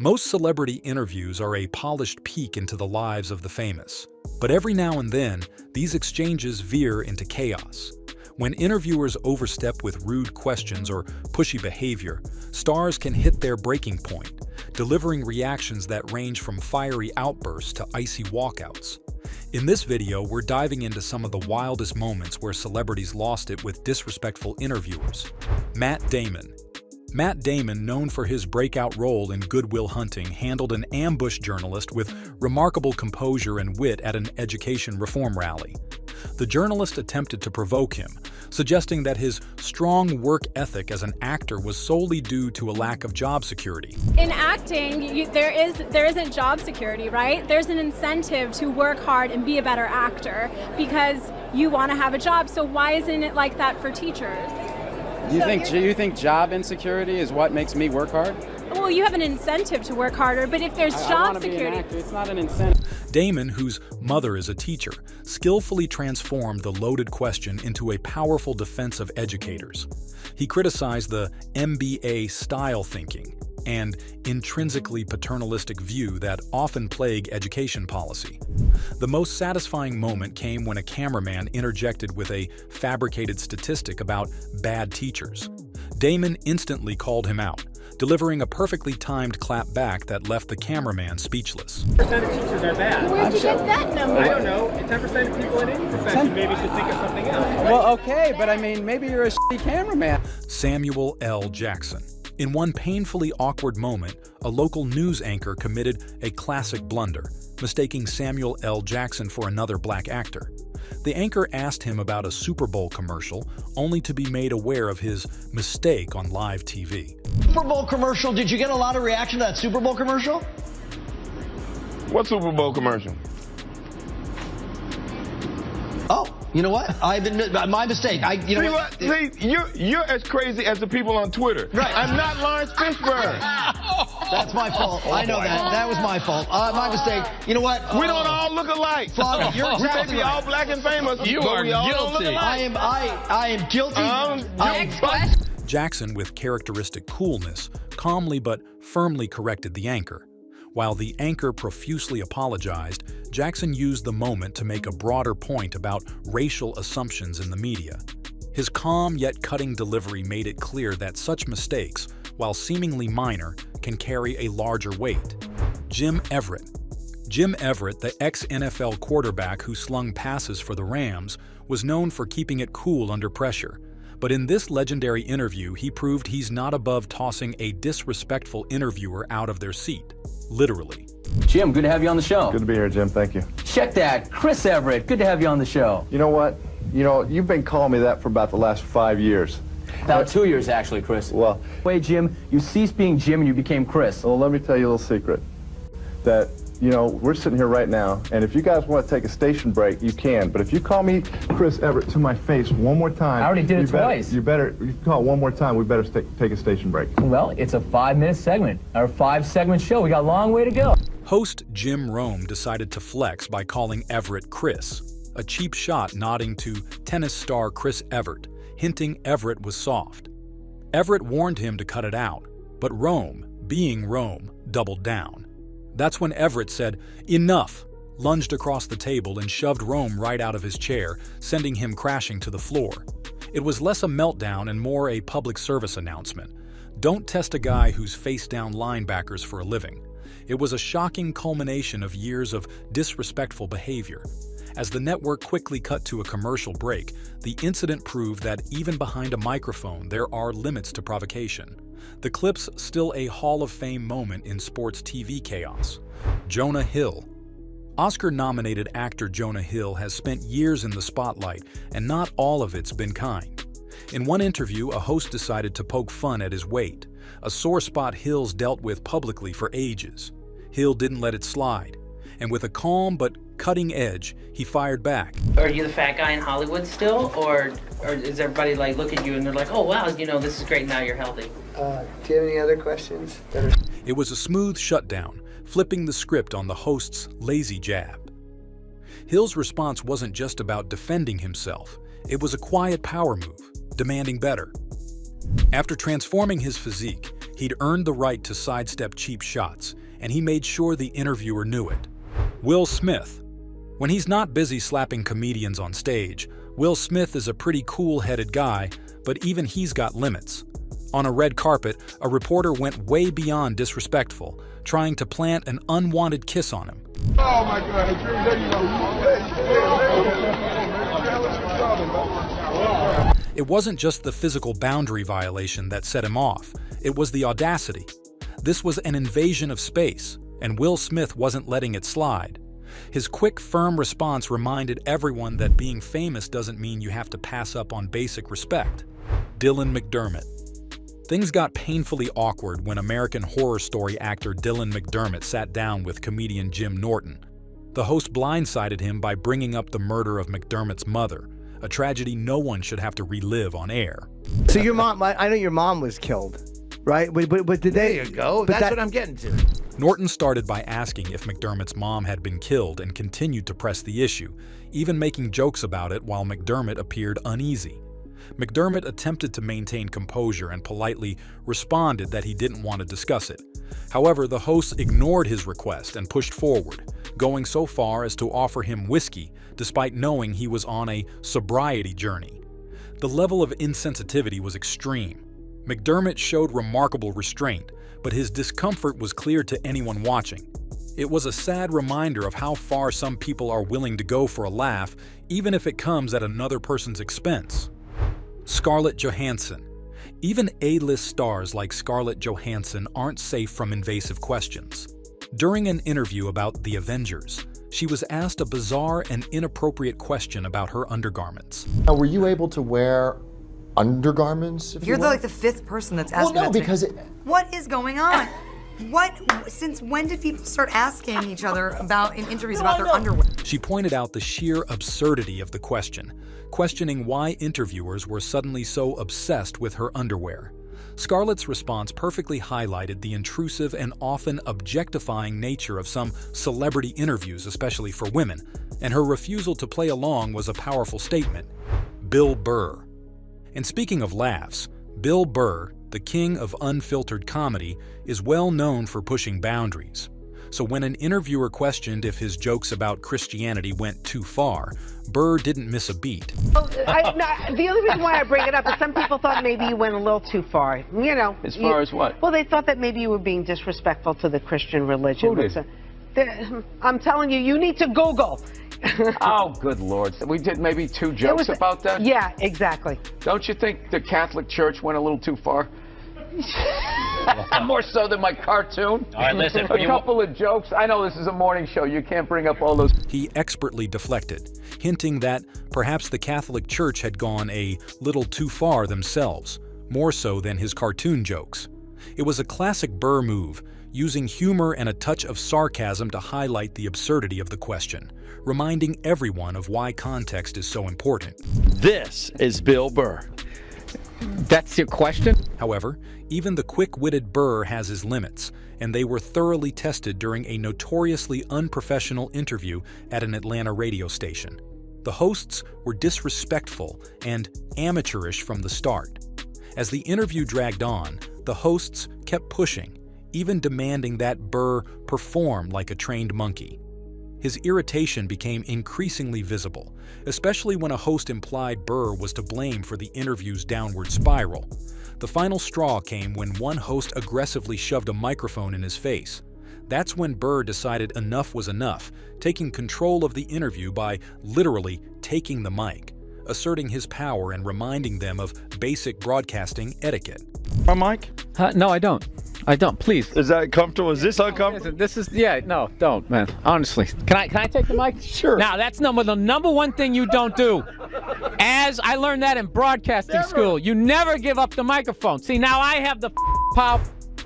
Most celebrity interviews are a polished peek into the lives of the famous. But every now and then, these exchanges veer into chaos. When interviewers overstep with rude questions or pushy behavior, stars can hit their breaking point, delivering reactions that range from fiery outbursts to icy walkouts. In this video, we're diving into some of the wildest moments where celebrities lost it with disrespectful interviewers. Matt Damon. Matt Damon, known for his breakout role in Good Will Hunting, handled an ambush journalist with remarkable composure and wit at an education reform rally. The journalist attempted to provoke him, suggesting that his strong work ethic as an actor was solely due to a lack of job security. In acting, there isn't job security, right? There's an incentive to work hard and be a better actor because you want to have a job. So why isn't it like that for teachers? You think job insecurity is what makes me work hard? Well, you have an incentive to work harder, but if there's job security... Be an actor. It's not an incentive. Damon, whose mother is a teacher, skillfully transformed the loaded question into a powerful defense of educators. He criticized the MBA style thinking and intrinsically paternalistic view that often plague education policy. The most satisfying moment came when a cameraman interjected with a fabricated statistic about bad teachers. Damon instantly called him out, delivering a perfectly timed clap back that left the cameraman speechless. 10% of teachers are bad. Where'd you get that number? I don't know. 10% of people in any profession maybe should think of something else. Well, okay, but I mean, maybe you're a shitty cameraman. Samuel L. Jackson. In one painfully awkward moment, a local news anchor committed a classic blunder, mistaking Samuel L. Jackson for another black actor. The anchor asked him about a Super Bowl commercial, only to be made aware of his mistake on live TV. Super Bowl commercial, did you get a lot of reaction to that Super Bowl commercial? What Super Bowl commercial? Oh, you know what? I've admit my mistake. See, you're as crazy as the people on Twitter. Right. I'm not Lawrence Fishburne. That's my fault. I know that. That was my fault. My mistake. You know what? We don't all look alike. Flavia, you're We may exactly be all right. black and famous, You but are we all don't look guilty. alike. I am guilty. Next question. Jackson, with characteristic coolness, calmly but firmly corrected the anchor. While the anchor profusely apologized, Jackson used the moment to make a broader point about racial assumptions in the media. His calm yet cutting delivery made it clear that such mistakes, while seemingly minor, can carry a larger weight. Jim Everett. Jim Everett, the ex-NFL quarterback who slung passes for the Rams, was known for keeping it cool under pressure. But in this legendary interview, he proved he's not above tossing a disrespectful interviewer out of their seat. Literally. Jim, good to have you on the show. Good to be here, Jim. Thank you. Check that. Chris Everett, good to have you on the show. You know what? You've been calling me that for about the last 5 years. About 2 years, actually, Chris. Well, Wait, Jim, you ceased being Jim and you became Chris. well, let me tell you a little secret. That, we're sitting here right now, and if you guys want to take a station break, you can. But if you call me Chris Everett to my face one more time... I already did it twice. You call it one more time, we better take a station break. Well, it's a 5-minute segment, or a 5-segment show. We got a long way to go. Host Jim Rome decided to flex by calling Everett Chris, a cheap shot nodding to tennis star Chris Evert, hinting Everett was soft. Everett warned him to cut it out, but Rome, being Rome, doubled down. That's when Everett said, "Enough," lunged across the table and shoved Rome right out of his chair, sending him crashing to the floor. It was less a meltdown and more a public service announcement. Don't test a guy who's faced down linebackers for a living. It was a shocking culmination of years of disrespectful behavior. As the network quickly cut to a commercial break, the incident proved that even behind a microphone, there are limits to provocation. The clip's still a Hall of Fame moment in sports TV chaos. Jonah Hill. Oscar-nominated actor Jonah Hill has spent years in the spotlight, and not all of it's been kind. In one interview, a host decided to poke fun at his weight, a sore spot Hill's dealt with publicly for ages. Hill didn't let it slide, and with a calm but cutting edge, he fired back. Are you the fat guy in Hollywood still, or is everybody like look at you and they're like, oh wow, this is great, now you're healthy? Do you have any other questions? It was a smooth shutdown, flipping the script on the host's lazy jab. Hill's response wasn't just about defending himself, it was a quiet power move, demanding better. After transforming his physique, He'd earned the right to sidestep cheap shots, and he made sure the interviewer knew it. Will Smith. When he's not busy slapping comedians on stage, Will Smith is a pretty cool-headed guy, but even he's got limits. On a red carpet, a reporter went way beyond disrespectful, trying to plant an unwanted kiss on him. Oh my God, there you go. It wasn't just the physical boundary violation that set him off, it was the audacity. This was an invasion of space, and Will Smith wasn't letting it slide. His quick, firm response reminded everyone that being famous doesn't mean you have to pass up on basic respect. Dylan McDermott. Things got painfully awkward when American Horror Story actor Dylan McDermott sat down with comedian Jim Norton. The host blindsided him by bringing up the murder of McDermott's mother, a tragedy no one should have to relive on air. So your mom, I know your mom was killed, right? But did they? There you go. That's what I'm getting to. Norton started by asking if McDermott's mom had been killed and continued to press the issue, even making jokes about it while McDermott appeared uneasy. McDermott attempted to maintain composure and politely responded that he didn't want to discuss it. However, the host ignored his request and pushed forward, going so far as to offer him whiskey, despite knowing he was on a sobriety journey. The level of insensitivity was extreme. McDermott showed remarkable restraint, but his discomfort was clear to anyone watching. It was a sad reminder of how far some people are willing to go for a laugh, even if it comes at another person's expense. Scarlett Johansson. Even A-list stars like Scarlett Johansson aren't safe from invasive questions. During an interview about The Avengers, she was asked a bizarre and inappropriate question about her undergarments. Now, were you able to wear undergarments? You're like the fifth person that's asking well, no, that because what is going on? Since when did people start asking each other about in interviews about their underwear? She pointed out the sheer absurdity of the question, questioning why interviewers were suddenly so obsessed with her underwear. Scarlett's response perfectly highlighted the intrusive and often objectifying nature of some celebrity interviews, especially for women, and her refusal to play along was a powerful statement. Bill Burr. And speaking of laughs, Bill Burr, the king of unfiltered comedy, is well known for pushing boundaries. So when an interviewer questioned if his jokes about Christianity went too far, Burr didn't miss a beat. The only reason why I bring it up is some people thought maybe you went a little too far. You know. As far as what? Well, they thought that maybe you were being disrespectful to the Christian religion. Who did? I'm telling you, you need to Google. Oh, good Lord. We did maybe 2 jokes about that? Yeah, exactly. Don't you think the Catholic Church went a little too far? More so than my cartoon. All right, listen. A couple of jokes. I know this is a morning show. You can't bring up all those. He expertly deflected, hinting that perhaps the Catholic Church had gone a little too far themselves, more so than his cartoon jokes. It was a classic Burr move, using humor and a touch of sarcasm to highlight the absurdity of the question, reminding everyone of why context is so important. This is Bill Burr. That's your question? However, even the quick-witted Burr has his limits, and they were thoroughly tested during a notoriously unprofessional interview at an Atlanta radio station. The hosts were disrespectful and amateurish from the start. As the interview dragged on, the hosts kept pushing, even demanding that Burr perform like a trained monkey. His irritation became increasingly visible, especially when a host implied Burr was to blame for the interview's downward spiral. The final straw came when one host aggressively shoved a microphone in his face. That's when Burr decided enough was enough, taking control of the interview by literally taking the mic, asserting his power and reminding them of basic broadcasting etiquette. My mic? No, I don't. I don't. Please. Is that comfortable? Is this uncomfortable? This is, yeah, no, don't, man. Honestly. Can I take the mic? Sure. Now, that's the number one thing you don't do. As I learned that in broadcasting school, you never give up the microphone. See, now I have the power.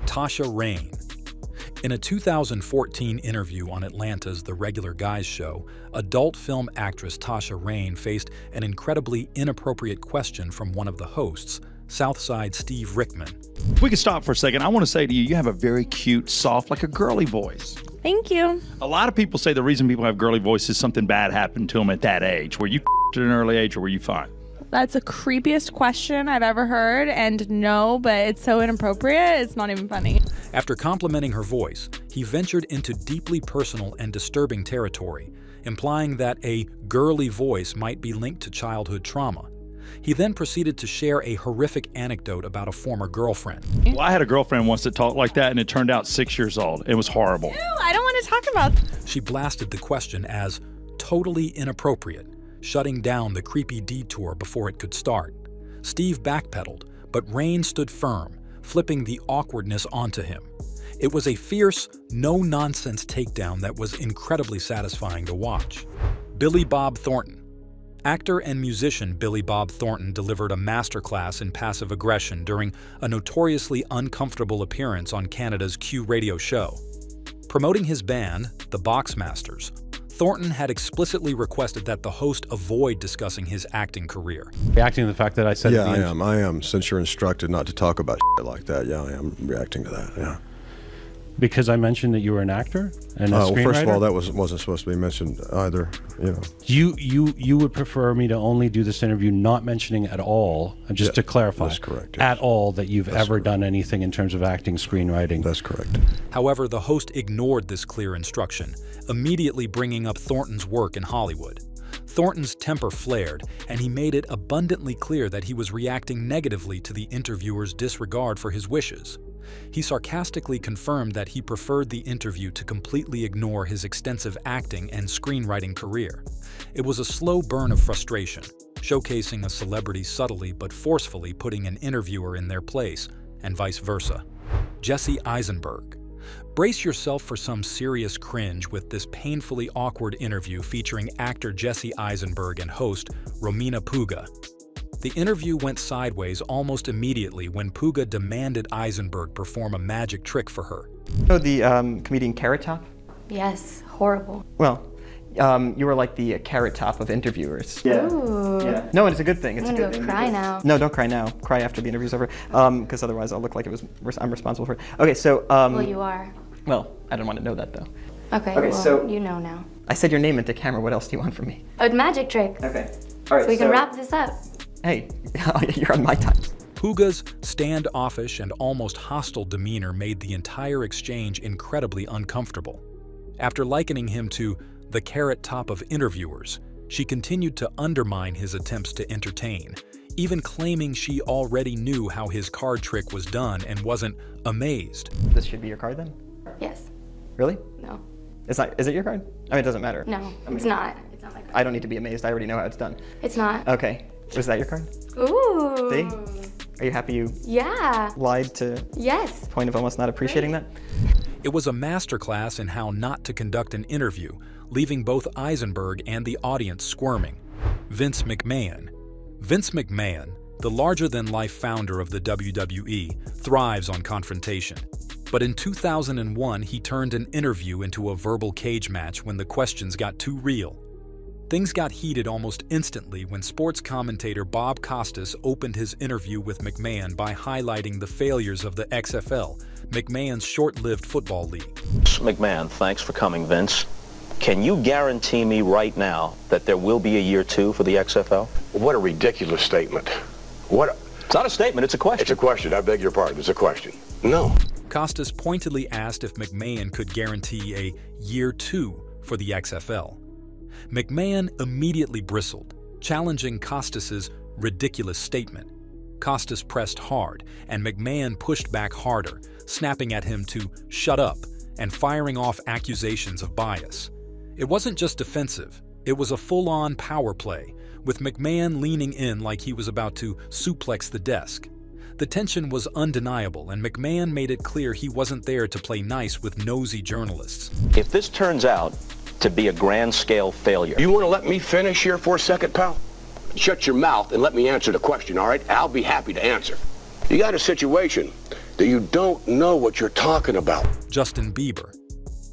Tasha Rain. In a 2014 interview on Atlanta's The Regular Guys show, adult film actress Tasha Rain faced an incredibly inappropriate question from one of the hosts, Southside Steve Rickman. If we could stop for a second, I want to say to you, you have a very cute, soft, like a girly voice. Thank you. A lot of people say the reason people have girly voices is something bad happened to them at that age. Were you at an early age or were you fine? That's the creepiest question I've ever heard, and no, but it's so inappropriate, it's not even funny. After complimenting her voice, he ventured into deeply personal and disturbing territory, implying that a girly voice might be linked to childhood trauma. He then proceeded to share a horrific anecdote about a former girlfriend. Well, I had a girlfriend once that talked like that, and it turned out 6 years old. It was horrible. Ew, I don't want to talk about. She blasted the question as totally inappropriate, shutting down the creepy detour before it could start. Steve backpedaled, but Rain stood firm, flipping the awkwardness onto him. It was a fierce, no-nonsense takedown that was incredibly satisfying to watch. Billy Bob Thornton. Actor and musician Billy Bob Thornton delivered a masterclass in passive aggression during a notoriously uncomfortable appearance on Canada's Q radio show. Promoting his band, the Boxmasters, Thornton had explicitly requested that the host avoid discussing his acting career. Reacting to the fact that I said... Yeah, I am. Since you're instructed not to talk about shit like that, yeah, I am reacting to that, yeah. Because I mentioned that you were an actor and a screenwriter? Well, first of all, that wasn't supposed to be mentioned either, you know. You would prefer me to only do this interview not mentioning at all, just to clarify, that's correct, yes. At all that you've ever done anything in terms of acting, screenwriting? That's correct. However, the host ignored this clear instruction, immediately bringing up Thornton's work in Hollywood. Thornton's temper flared, and he made it abundantly clear that he was reacting negatively to the interviewer's disregard for his wishes. He sarcastically confirmed that he preferred the interview to completely ignore his extensive acting and screenwriting career. It was a slow burn of frustration, showcasing a celebrity subtly but forcefully putting an interviewer in their place, and vice versa. Jesse Eisenberg. Brace yourself for some serious cringe with this painfully awkward interview featuring actor Jesse Eisenberg and host Romina Puga. The interview went sideways almost immediately when Puga demanded Eisenberg perform a magic trick for her. Oh, the comedian Carrot Top? Yes, horrible. Well, you were like the Carrot Top of interviewers. Ooh. Yeah. No, it's a good thing. It's I'm a gonna good go thing. cry now. No, don't cry now. Cry after the interview's over, because otherwise I'll look like I'm responsible for it. Okay, so. Well, you are. Well, I don't want to know that though. Okay, well, so you know now. I said your name into camera. What else do you want from me? A magic trick. Okay. All right. So we can wrap this up. Hey, you're on my time. Puga's standoffish and almost hostile demeanor made the entire exchange incredibly uncomfortable. After likening him to the Carrot Top of interviewers, she continued to undermine his attempts to entertain, even claiming she already knew how his card trick was done and wasn't amazed. This should be your card then? Yes. Really? No. It's not. Is it your card? I mean, it doesn't matter. No, it's not. It's not my card. I don't need to be amazed. I already know how it's done. It's not. Okay. Was that your card? Ooh. See? Are you happy you lied to Yes. the point of almost not appreciating that? It was a masterclass in how not to conduct an interview, leaving both Eisenberg and the audience squirming. Vince McMahon. Vince McMahon, the larger-than-life founder of the WWE, thrives on confrontation. But in 2001, he turned an interview into a verbal cage match when the questions got too real. Things got heated almost instantly when sports commentator Bob Costas opened his interview with McMahon by highlighting the failures of the XFL, McMahon's short-lived football league. McMahon, thanks for coming, Vince. Can you guarantee me right now that there will be a year 2 for the XFL? What a ridiculous statement. What? It's not a statement, it's a question. It's a question. I beg your pardon. It's a question. No. Costas pointedly asked if McMahon could guarantee a year 2 for the XFL. McMahon immediately bristled, challenging Costas's ridiculous statement. Costas pressed hard, and McMahon pushed back harder, snapping at him to shut up and firing off accusations of bias. It wasn't just defensive, it was a full-on power play, with McMahon leaning in like he was about to suplex the desk. The tension was undeniable, and McMahon made it clear he wasn't there to play nice with nosy journalists. If this turns out to be a grand-scale failure... You want to let me finish here for a second, pal? Shut your mouth and let me answer the question, all right? I'll be happy to answer. You got a situation that you don't know what you're talking about. Justin Bieber.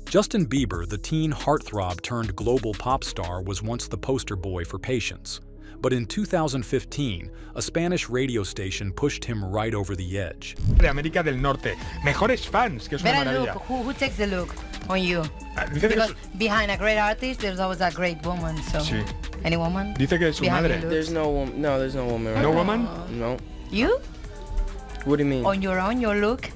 Justin Bieber, the teen heartthrob turned global pop star, was once the poster boy for patience. But in 2015, a Spanish radio station pushed him right over the edge. De América del Norte, mejores fans, que es una Better maravilla. look. Who takes the look on you? Because behind a great artist, there's always a great woman. So. Sí, Any woman? Dice que es su Behind madre. your There's no woman. No, there's no woman. Right No now. woman? No. You? What do you mean? On your own, your look?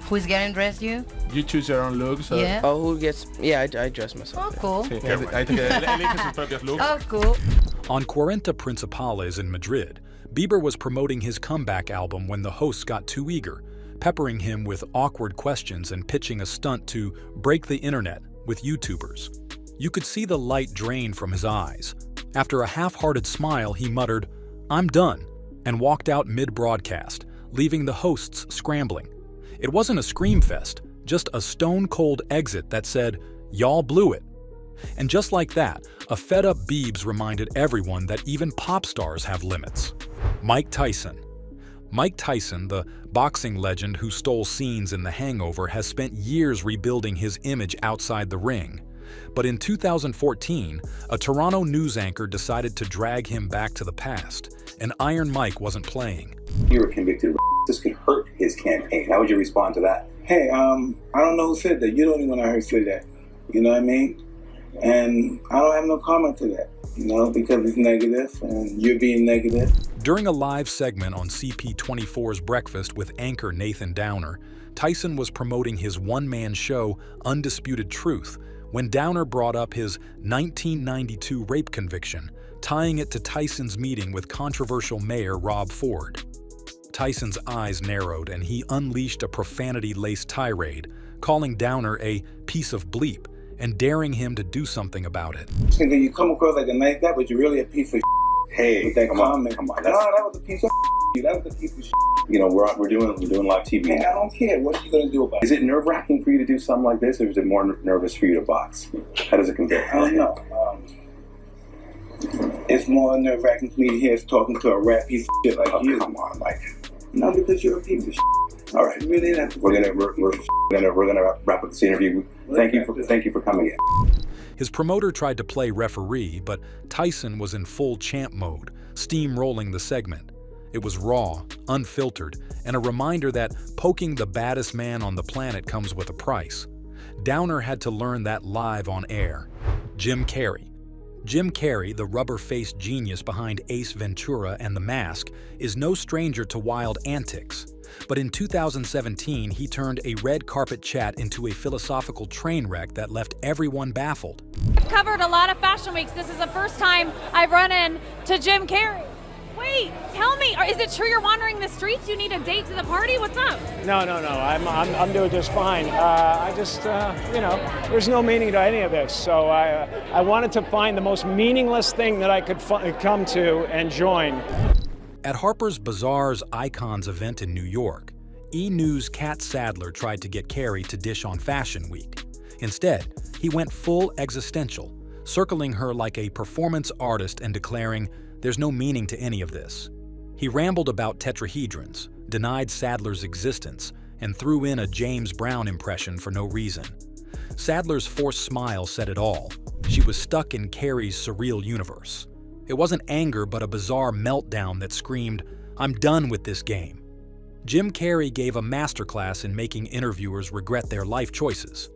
Who's getting dressed you? You choose your own looks. Yeah. Oh, who gets? Yeah, I dress myself. Oh, cool. Sí, hay que elige sus propios looks. Oh, cool. On 40 Principales in Madrid, Bieber was promoting his comeback album when the hosts got too eager, peppering him with awkward questions and pitching a stunt to break the internet with YouTubers. You could see the light drain from his eyes. After a half-hearted smile, he muttered, "I'm done," and walked out mid-broadcast, leaving the hosts scrambling. It wasn't a scream fest, just a stone-cold exit that said, "Y'all blew it." And just like that, a fed-up Biebs reminded everyone that even pop stars have limits. Mike Tyson. Mike Tyson, the boxing legend who stole scenes in The Hangover, has spent years rebuilding his image outside the ring. But in 2014, a Toronto news anchor decided to drag him back to the past, and Iron Mike wasn't playing. You were convicted of this could hurt his campaign. How would you respond to that? Hey, I don't know who said that. You're the only one I heard say that. You know what I mean? And I don't have no comment to that, you know, because it's negative and you're being negative. During a live segment on CP24's Breakfast with anchor Nathan Downer, Tyson was promoting his one-man show, Undisputed Truth, when Downer brought up his 1992 rape conviction, tying it to Tyson's meeting with controversial mayor Rob Ford. Tyson's eyes narrowed and he unleashed a profanity-laced tirade, calling Downer a piece of bleep and daring him to do something about it. So you come across like a nice guy, but you're really a piece of Hey, with that comment. Come on. No, that was a piece of That was a piece of You know, we're doing live TV. Man, I don't care. What are you going to do about it? Is it nerve-wracking for you to do something like this, or is it more nervous for you to box? How does it compare? I don't know. It's more nerve-wracking for me to hear us talking to a rat piece of shit like you. Come on, Mike. No, because you're a piece of shit. All right. Really not. We're gonna wrap up this interview. Thank you for coming in. His promoter tried to play referee, but Tyson was in full champ mode, steamrolling the segment. It was raw, unfiltered, and a reminder that poking the baddest man on the planet comes with a price. Downer had to learn that live on air. Jim Carrey. Jim Carrey, the rubber-faced genius behind Ace Ventura and The Mask, is no stranger to wild antics. But in 2017, he turned a red carpet chat into a philosophical train wreck that left everyone baffled. I've covered a lot of fashion weeks. This is the first time I've run into Jim Carrey. Wait, tell me, is it true you're wandering the streets? You need a date to the party? What's up? No. I'm doing just fine. I just, there's no meaning to any of this. So I wanted to find the most meaningless thing that I could come to and join. At Harper's Bazaar's Icons event in New York, E! News' Kat Sadler tried to get Carrey to dish on Fashion Week. Instead, he went full existential, circling her like a performance artist and declaring, "There's no meaning to any of this." He rambled about tetrahedrons, denied Sadler's existence, and threw in a James Brown impression for no reason. Sadler's forced smile said it all. She was stuck in Carrey's surreal universe. It wasn't anger, but a bizarre meltdown that screamed, "I'm done with this game." Jim Carrey gave a masterclass in making interviewers regret their life choices.